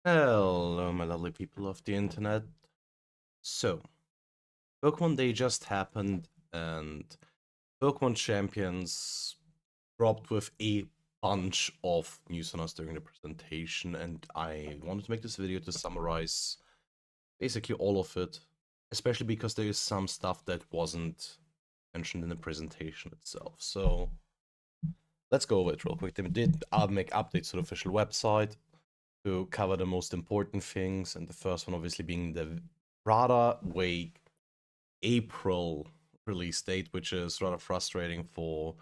Hello, my lovely people of the internet. So, Pokemon Day just happened, and Pokemon Champions dropped with a bunch of news on us during the presentation, and I wanted to make this video to summarize basically all of it, especially because there is some stuff that wasn't mentioned in the presentation itself. So, let's go over it real quick. They did make updates to the official website to cover the most important things, and the first one obviously being the rather vague April release date, which is rather frustrating for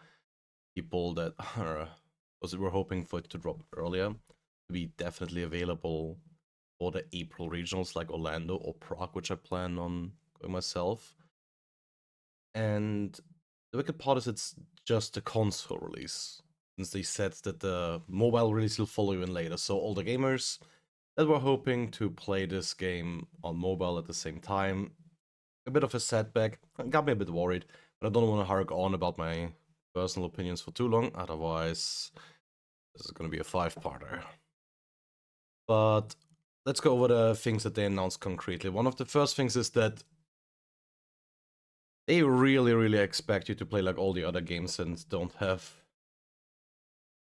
people that were hoping for it to drop earlier, to be definitely available for the April regionals like Orlando or Prague, which I plan on going myself. And the wicked part is it's just a console release, since they said that the mobile release will follow in later. So all the gamers that were hoping to play this game on mobile at the same time, a bit of a setback. Got me a bit worried, but I don't want to hark on about my personal opinions for too long, otherwise this is going to be a 5-parter. But let's go over the things that they announced concretely. One of the first things is that they really expect you to play like all the other games and don't have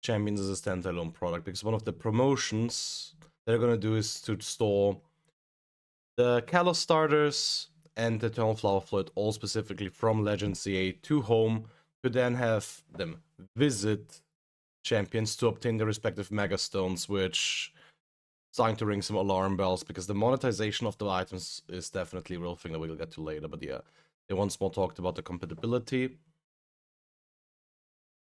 Champions as a standalone product, because one of the promotions they're going to do is to store the Kalos starters and the Eternal Flower Flood, all specifically from Legend CA to home, to then have them visit champions to obtain their respective Mega Stones, which starting to ring some alarm bells, because the monetization of the items is definitely a real thing that we'll get to later. But yeah, they once more talked about the compatibility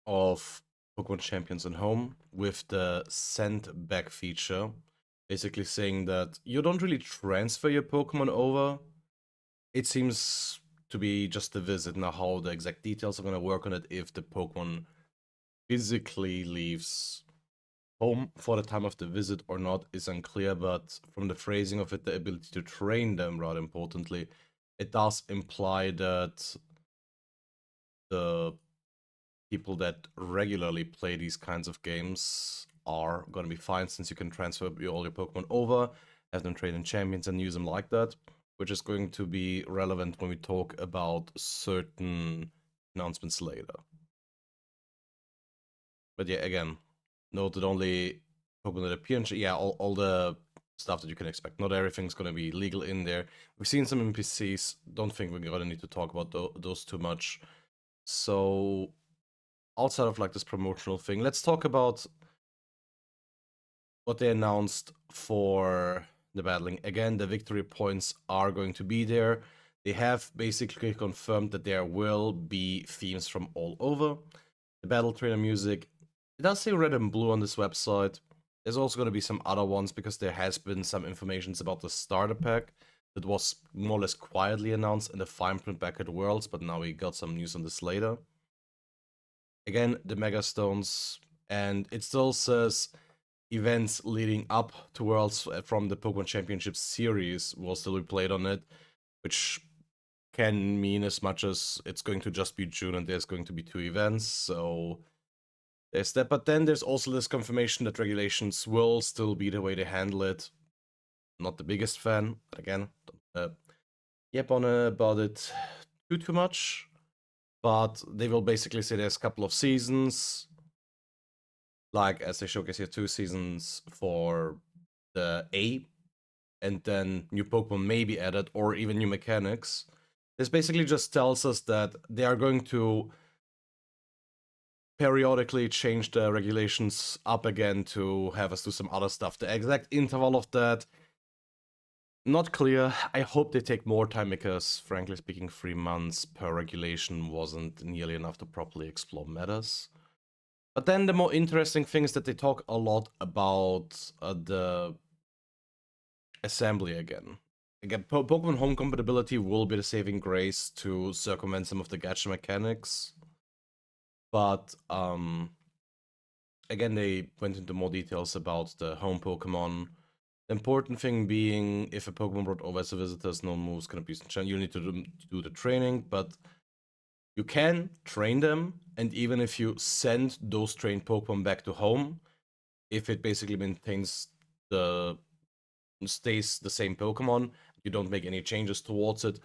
of Pokemon Champions and Home with the send back feature, basically saying that you don't really transfer your Pokemon over. It seems to be just a visit. Now, how the exact details are going to work on it, if the Pokemon physically leaves home for the time of the visit or not, is unclear, but from the phrasing of it, the ability to train them, rather importantly, it does imply that the people that regularly play these kinds of games are going to be fine, since you can transfer all your Pokemon over, have them train in champions, and use them like that, which is going to be relevant when we talk about certain announcements later. But yeah, again, note that only Pokemon that appear in all the stuff that you can expect. Not everything's going to be legal in there. We've seen some NPCs. Don't think we're going to need to talk about those too much. So outside of like this promotional thing, let's talk about what they announced for the battling. Again, the victory points are going to be there. They have basically confirmed that there will be themes from all over. The battle trainer music, it does say red and blue on this website. There's also going to be some other ones, because there has been some information about the starter pack that was more or less quietly announced in the fine print back at Worlds, but now we got some news on this later. Again, the Mega Stones, and it still says events leading up to Worlds from the Pokemon Championship series will still be played on it, which can mean as much as it's going to just be June and there's going to be 2 events, so there's that. But then there's also this confirmation that regulations will still be the way they handle it. Not the biggest fan, but again, don't yep on about it too much. But they will basically say there's a couple of seasons, like as they showcase here, 2 seasons for the A, and then new Pokemon may be added, or even new mechanics. This basically just tells us that they are going to periodically change the regulations up again to have us do some other stuff. The exact interval of that, not clear. I hope they take more time, because frankly speaking, 3 months per regulation wasn't nearly enough to properly explore metas. But then the more interesting thing is that they talk a lot about the assembly again. Again, Pokemon Home compatibility will be the saving grace to circumvent some of the gacha mechanics. But again, they went into more details about the home Pokemon. The important thing being, if a Pokemon brought over as a visitor, no moves can be used. You need to do the training, but you can train them, and even if you send those trained Pokemon back to home, if it basically maintains the stays the same Pokemon. You don't make any changes towards it.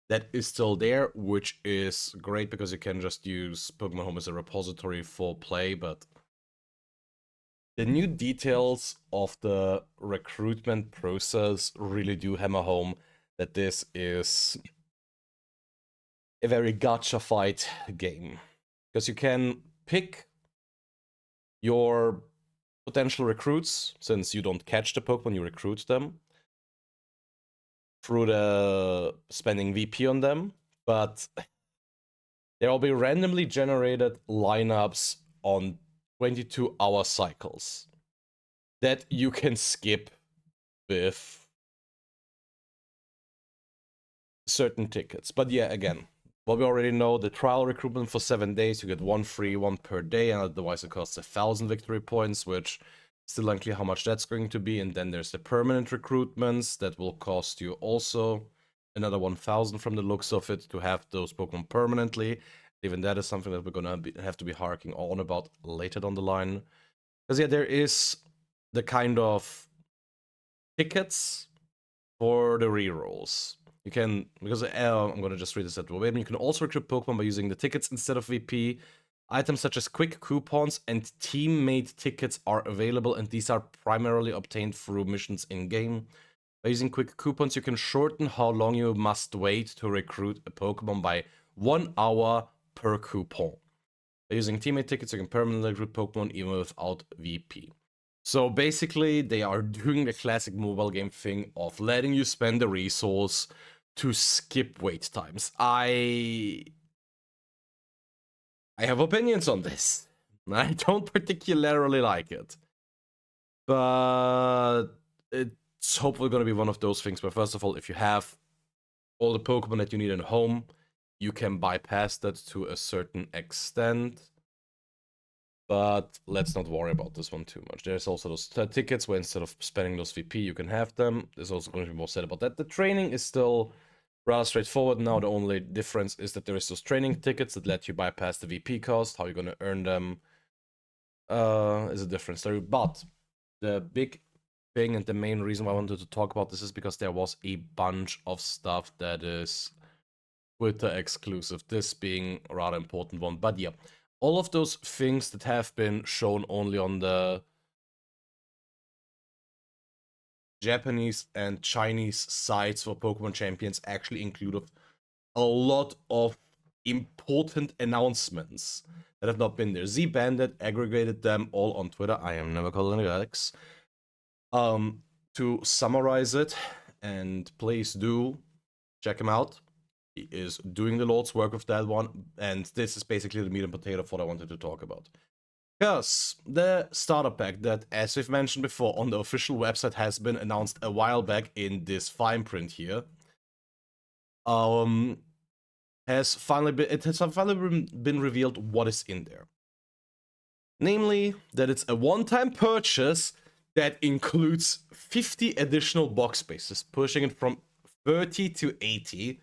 That is still there, which is great because you can just use Pokemon Home as a repository for play, but the new details of the recruitment process really do hammer home that this is a very gacha-fied game. Because you can pick your potential recruits, since you don't catch the Pokemon, you recruit them through the spending VP on them, but there will be randomly generated lineups on 22-hour cycles that you can skip with certain tickets. But yeah, again, what we already know, the trial recruitment for 7 days, you get one free, one per day, and otherwise it costs 1,000 victory points, which still unclear how much that's going to be. And then there's the permanent recruitments that will cost you also another 1,000 from the looks of it to have those Pokemon permanently. Even that is something that we're gonna have to be harking on about later down the line. Because yeah, there is the kind of tickets for the rerolls. You can, because I'm gonna just read this at verbatim, you can also recruit Pokemon by using the tickets instead of VP. Items such as quick coupons and teammate tickets are available, and these are primarily obtained through missions in-game. By using quick coupons, you can shorten how long you must wait to recruit a Pokemon by 1 hour per coupon. By using teammate tickets, you can permanently recruit Pokemon even without VP. So basically, they are doing the classic mobile game thing of letting you spend the resource to skip wait times. I have opinions on this. I don't particularly like it. But it's hopefully going to be one of those things where, first of all, if you have all the Pokemon that you need in home, you can bypass that to a certain extent. But let's not worry about this one too much. There's also those tickets where instead of spending those VP, you can have them. There's also going to be more said about that. The training is still rather straightforward now. The only difference is that there is those training tickets that let you bypass the VP cost. How you're going to earn them is a different story. But the big thing and the main reason why I wanted to talk about this is because there was a bunch of stuff that is Twitter exclusive, this being a rather important one. But yeah, all of those things that have been shown only on the Japanese and Chinese sites for Pokemon Champions actually include a lot of important announcements that have not been there. Z-Bandit aggregated them all on Twitter. I am never calling it Alex. To summarize it, and please do check him out. He is doing the Lord's work with that one, and this is basically the meat and potato of what I wanted to talk about. Because the starter pack that, as we've mentioned before, on the official website has been announced a while back in this fine print here, has finally been revealed what is in there. Namely, that it's a one-time purchase that includes 50 additional box spaces, pushing it from 30 to 80.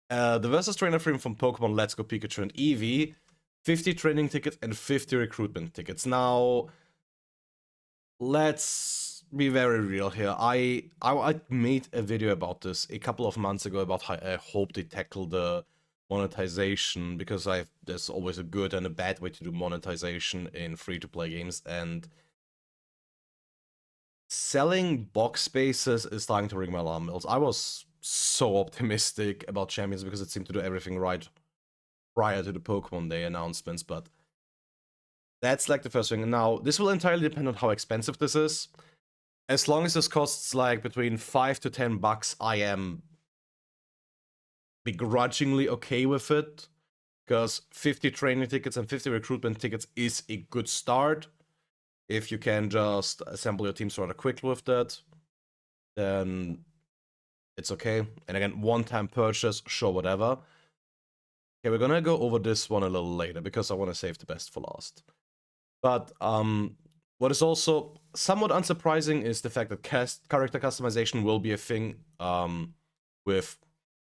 The Versus Trainer Frame from Pokemon Let's Go Pikachu and Eevee, 50 training tickets and 50 recruitment tickets. Now, let's be very real here. I made a video about this a couple of months ago about how I hope they tackle the monetization, because there's always a good and a bad way to do monetization in free-to-play games, and selling box spaces is starting to ring my alarm bells. I was so optimistic about Champions because it seemed to do everything right prior to the Pokemon Day announcements, but that's like the first thing. Now, this will entirely depend on how expensive this is. As long as this costs like between $5 to $10, I am begrudgingly okay with it, because 50 training tickets and 50 recruitment tickets is a good start. If you can just assemble your teams rather quickly with that, then it's okay. And again, one-time purchase, sure, whatever. Okay, we're gonna go over this one a little later because I want to save the best for last. But what is also somewhat unsurprising is the fact that character customization will be a thing with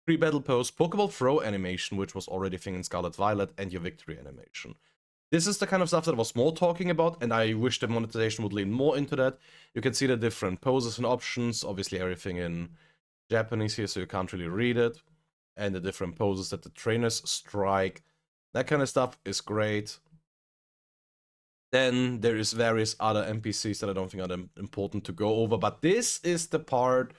pre-battle pose, Pokeball throw animation, which was already a thing in Scarlet Violet, and your victory animation. This is the kind of stuff that I was more talking about, and I wish the monetization would lean more into that. You can see the different poses and options, obviously everything in Japanese here, so you can't really read it, and the different poses that the trainers strike. That kind of stuff is great. Then there is various other NPCs that I don't think are important to go over, but this is the part.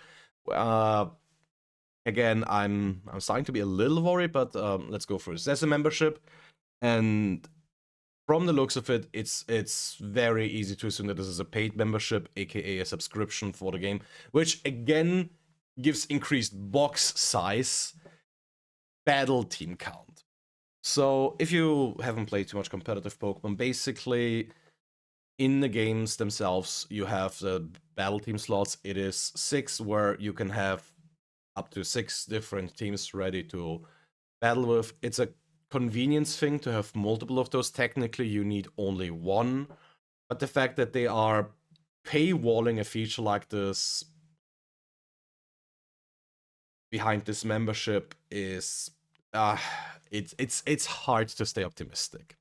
Again, I'm starting to be a little worried, but let's go through this. There's a membership, and from the looks of it, it's very easy to assume that this is a paid membership, aka a subscription for the game, which again gives increased box size, battle team count. So if you haven't played too much competitive Pokemon, basically in the games themselves, you have the battle team slots. It is 6 where you can have up to 6 different teams ready to battle with. It's a convenience thing to have multiple of those. Technically, you need only one. But the fact that they are paywalling a feature like this behind this membership is it's hard to stay optimistic.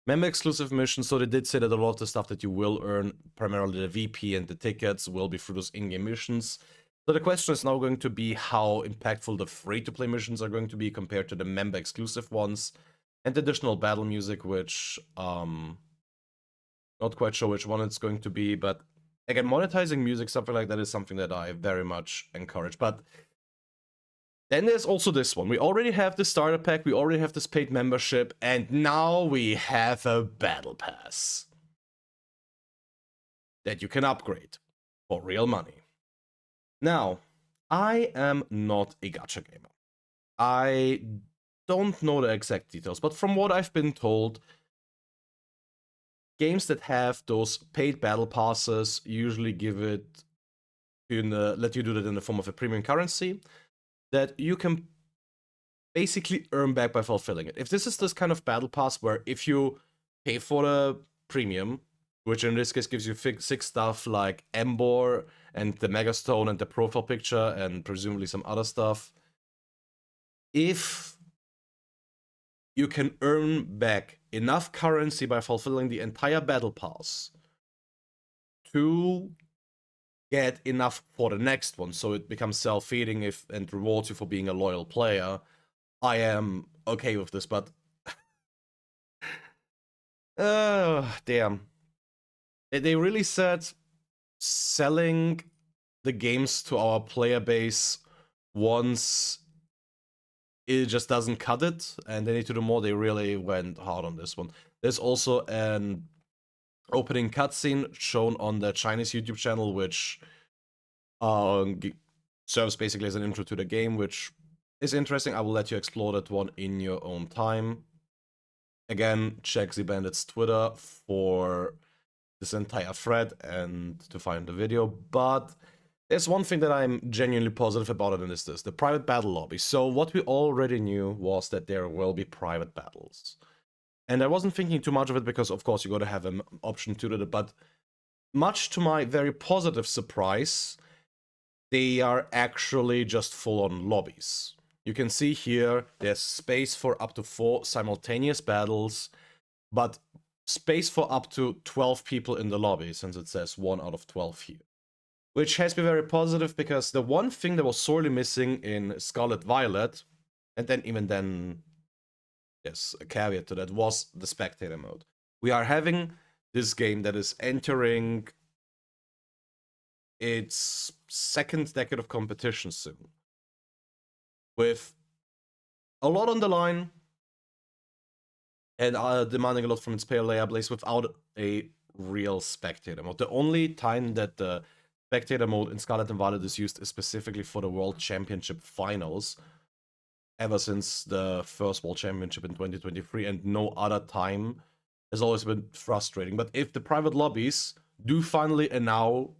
Member exclusive missions, so they did say that a lot of the stuff that you will earn, primarily the VP and the tickets, will be through those in-game missions. So the question is now going to be how impactful the free-to-play missions are going to be compared to the member exclusive ones, and additional battle music, which not quite sure which one it's going to be, but again, monetizing music, something like that, is something that I very much encourage. But then there's also this one. We already have the starter pack, we already have this paid membership, and now we have a battle pass that you can upgrade for real money. Now, I am not a gacha gamer. I don't know the exact details, but from what I've been told, games that have those paid battle passes usually give it let you do that in the form of a premium currency that you can basically earn back by fulfilling it. If this is this kind of battle pass where if you pay for the premium, which in this case gives you 6 stuff like Embor and the Megastone and the profile picture and presumably some other stuff, if you can earn back enough currency by fulfilling the entire battle pass to get enough for the next one, so it becomes self-feeding and rewards you for being a loyal player, I am okay with this. But damn, they really said selling the games to our player base once it just doesn't cut it, and they need to do more. They really went hard on this one. There's also an opening cutscene shown on the Chinese YouTube channel, which serves basically as an intro to the game, which is interesting. I will let you explore that one in your own time. Again, check the Bandit's Twitter for this entire thread and to find the video. But there's one thing that I'm genuinely positive about it, and it's this: the private battle lobby. So what we already knew was that there will be private battles. And I wasn't thinking too much of it because, of course, you got to have an option to do it. But much to my very positive surprise, they are actually just full-on lobbies. You can see here there's space for up to 4 simultaneous battles, but space for up to 12 people in the lobby, since it says 1 out of 12 here. Which has been very positive, because the one thing that was sorely missing in Scarlet Violet, and then even then, yes, a caveat to that, was the spectator mode. We are having this game that is entering its 2nd decade of competition soon, with a lot on the line and demanding a lot from its player base without a real spectator mode. The only time that the spectator mode in Scarlet and Violet is used is specifically for the World Championship Finals, ever since the first World Championship in 2023, and no other time has always been frustrating. But if the private lobbies do finally allow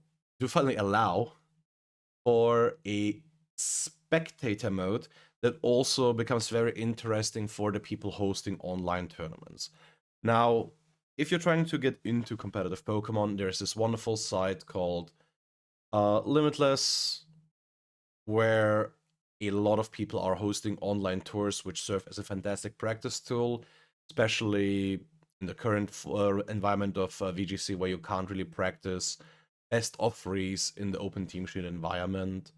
for a spectator mode, that also becomes very interesting for the people hosting online tournaments. Now, if you're trying to get into competitive Pokemon, there's this wonderful site called Limitless, where a lot of people are hosting online tours, which serve as a fantastic practice tool, especially in the current environment of VGC, where you can't really practice best of threes in the open team sheet environment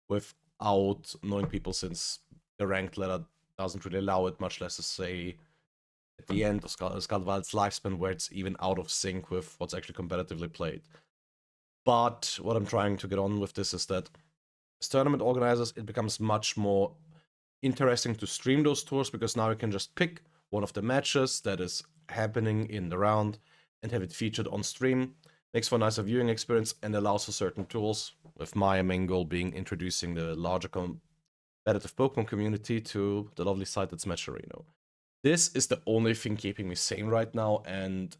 without knowing people, since the ranked ladder doesn't really allow it, much less to say at the end of Skalwald's lifespan, where it's even out of sync with what's actually competitively played. But what I'm trying to get on with this is that as tournament organizers, it becomes much more interesting to stream those tours, because now you can just pick one of the matches that is happening in the round and have it featured on stream. Makes for a nicer viewing experience and allows for certain tools, with my main goal being introducing the larger competitive Pokemon community to the lovely site that's Match Arena. This is the only thing keeping me sane right now, and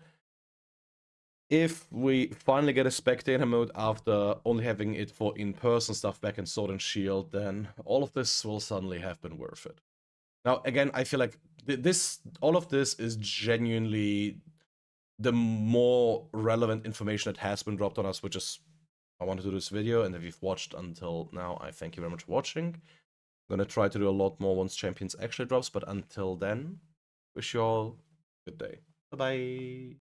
if we finally get a spectator mode after only having it for in-person stuff back in Sword and Shield, then all of this will suddenly have been worth it. Now, again, I feel like all of this is genuinely the more relevant information that has been dropped on us, which is I wanted to do this video, and if you've watched until now, I thank you very much for watching. I'm gonna try to do a lot more once Champions actually drops, but until then, wish you all a good day. Bye-bye.